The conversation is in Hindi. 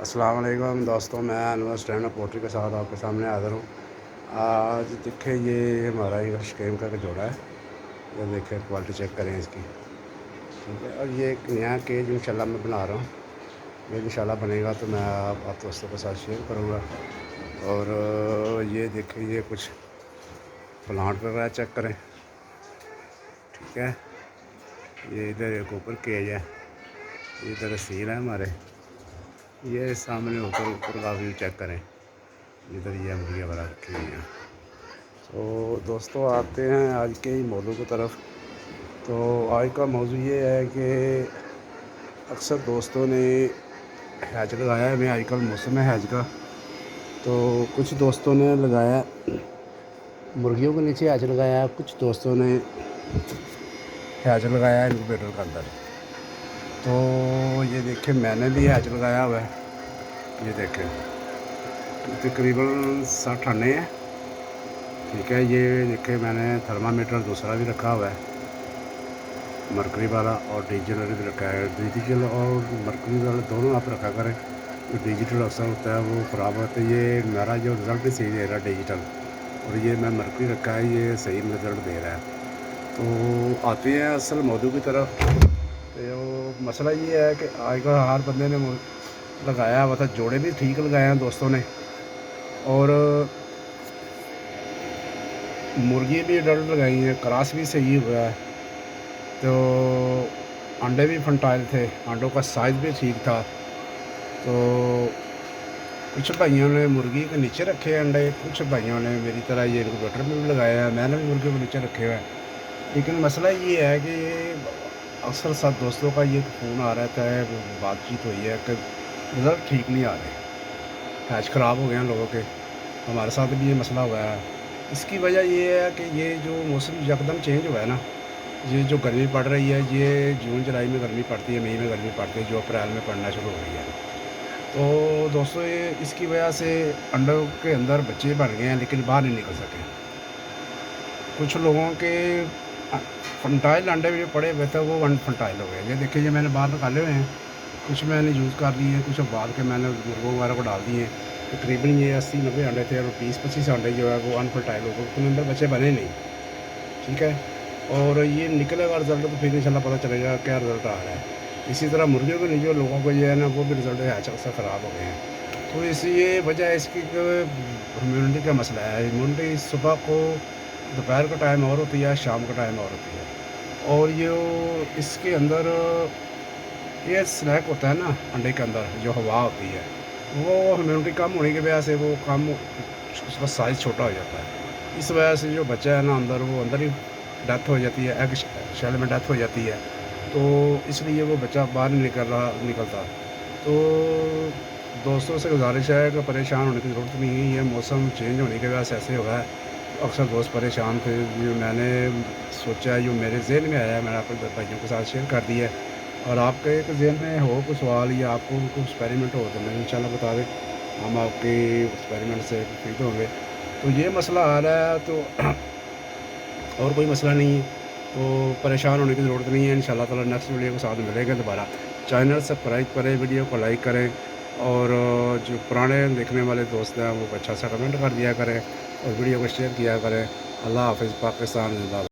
अस्सलाम वालेकुम दोस्तों, मैं अनवर स्टैंड अप पोल्ट्री के साथ आपके सामने हाज़िर हूँ। आज देखें, ये हमारा इंग्लिश केम का जोड़ा है। ये देखें, क्वालिटी चेक करें इसकी, ठीक है। और ये एक नया केज इंशाल्लाह मैं बना रहा हूँ। ये इंशाल्लाह बनेगा तो मैं आप दोस्तों के साथ शेयर करूँगा। और ये देखें, ये कुछ प्लांट वगैरह चेक करें, ठीक है। ये इधर एक ऊपर केज है, इधर सील है हमारे। ये सामने ऊपर का व्यू चेक करें, इधर ये मुर्गियाँ वगैरह रखी हुई हैं। तो दोस्तों, आते हैं आज के मौजू की तरफ। तो आज का मौजू ये है कि अक्सर दोस्तों ने हैच लगाया है। मैं आजकल मौसम है हैच का, तो कुछ दोस्तों ने लगाया मुर्गियों के नीचे हैच लगाया है, कुछ दोस्तों ने हैच लगाया है इनक्यूबेटर के अंदर। तो ये देखें, मैंने भी हैच लगाया हुआ है। ये देखें, तकरीबन 60 अंडे हैं, ठीक है। ये देखें, मैंने थर्मामीटर दूसरा भी रखा हुआ है, मरकरी वाला, और डिजिटल भी रखा है। डिजिटल और मरकरी वाला दोनों आप रखा करें। जो डिजिटल अक्सर होता है वो ख़राब होता है। ये मेरा जो रिज़ल्ट भी सही दे रहा है डिजिटल, और ये मैं मरकरी रखा है, ये सही रिज़ल्ट दे रहा है। तो आते हैं असल मौजू की तरफ। तो मसला ये है कि आजकल हर बंदे ने लगाया हुआ था, जोड़े भी ठीक लगाए हैं दोस्तों ने, और मुर्गी भी अडल्ट लगाई हैं, क्रॉस भी सही हुआ है। तो अंडे भी फंटाइल थे, अंडों का साइज़ भी ठीक था। तो कुछ भाइयों ने मुर्गी के नीचे रखे अंडे, कुछ भाइयों ने मेरी तरह ये इनक्यूबेटर में भी लगाया है। मैंने भी मुर्गी के नीचे रखे हुए हैं। लेकिन मसला ये है कि अक्सर साथ दोस्तों का ये फ़ोन आ रहता है, बातचीत हुई है कि रिज़ल्ट ठीक नहीं आ रहे, हैच ख़राब हो गए हैं लोगों के। हमारे साथ भी ये मसला हुआ है। इसकी वजह ये है कि ये जो मौसम यकदम चेंज हुआ है ना, ये जो गर्मी पड़ रही है, ये जून जुलाई में गर्मी पड़ती है, मई में गर्मी पड़ती है, जो अप्रैल में पड़ना शुरू हो गई है। तो दोस्तों, ये इसकी वजह से अंडों के अंदर बच्चे बन गए हैं, लेकिन बाहर नहीं निकल सके। कुछ लोगों के फंटाइल अंडे भी पड़े हुए थे, वो अनफंटाइल हो गए। ये देखिए, ये मैंने बाहर निकाले हुए हैं, कुछ मैंने यूज़ कर लिए हैं, कुछ बाद के मैंने मुर्गों वगैरह को डाल दिए हैं। तकरीबन ये 80-90 अंडे थे, और 20-25 अंडे जो है वो अनफर्टाइल हो गए, उनके अंदर बच्चे बने नहीं, ठीक है। और ये निकलेगा रिज़ल्ट तो फिर इंशाल्लाह पता चलेगा क्या रिज़ल्ट आ रहा है। इसी तरह मुर्गियों के नीचे लोगों को जो है ना, वो भी रिज़ल्ट हैच अक्सर ख़राब हो गए हैं। तो ये वजह है इसकी ह्यूमिडिटी का मसला है। ह्यूमिडिटी सुबह को, दोपहर का टाइम और होती है, शाम का टाइम और होती है। और ये इसके अंदर ये स्नैक होता है ना अंडे के अंदर, जो हवा होती है, वो ह्यूमिडिटी कम होने की वजह से वो कम, उसका साइज़ छोटा हो जाता है। इस वजह से जो बच्चा है ना अंदर, वो अंदर ही डेथ हो जाती है, एग शेल में डेथ हो जाती है। तो इसलिए वो बच्चा बाहर नहीं निकलता। तो दोस्तों से गुजारिश है कि परेशान होने की ज़रूरत नहीं है। ये मौसम चेंज होने की वजह से ऐसे हुआ है। अक्सर दोस्त परेशान थे, जो मैंने सोचा, जो मेरे ज़हन में आया, मैंने अपने भाइयों के साथ शेयर कर दिया है। और आपके एक ज़हन में हो कोई सवाल, या आपको कोई एक्सपेरिमेंट हो, तो मैं इंशाल्लाह बता दें, हम आपके एक्सपेरिमेंट से मुफीद होंगे। तो ये मसला आ रहा है, तो और कोई मसला नहीं है। तो परेशान होने की ज़रूरत नहीं है। इंशाल्लाह ताला नेक्स्ट वीडियो के साथ मिलेंगे दोबारा। चैनल सब्सक्राइब करें, वीडियो को लाइक करें, और जो पुराने देखने वाले दोस्त हैं वो अच्छा सा कमेंट कर दिया करें, और वीडियो को शेयर किया करें। अल्लाह हाफ़िज़। पाकिस्तान ज़िंदाबाद।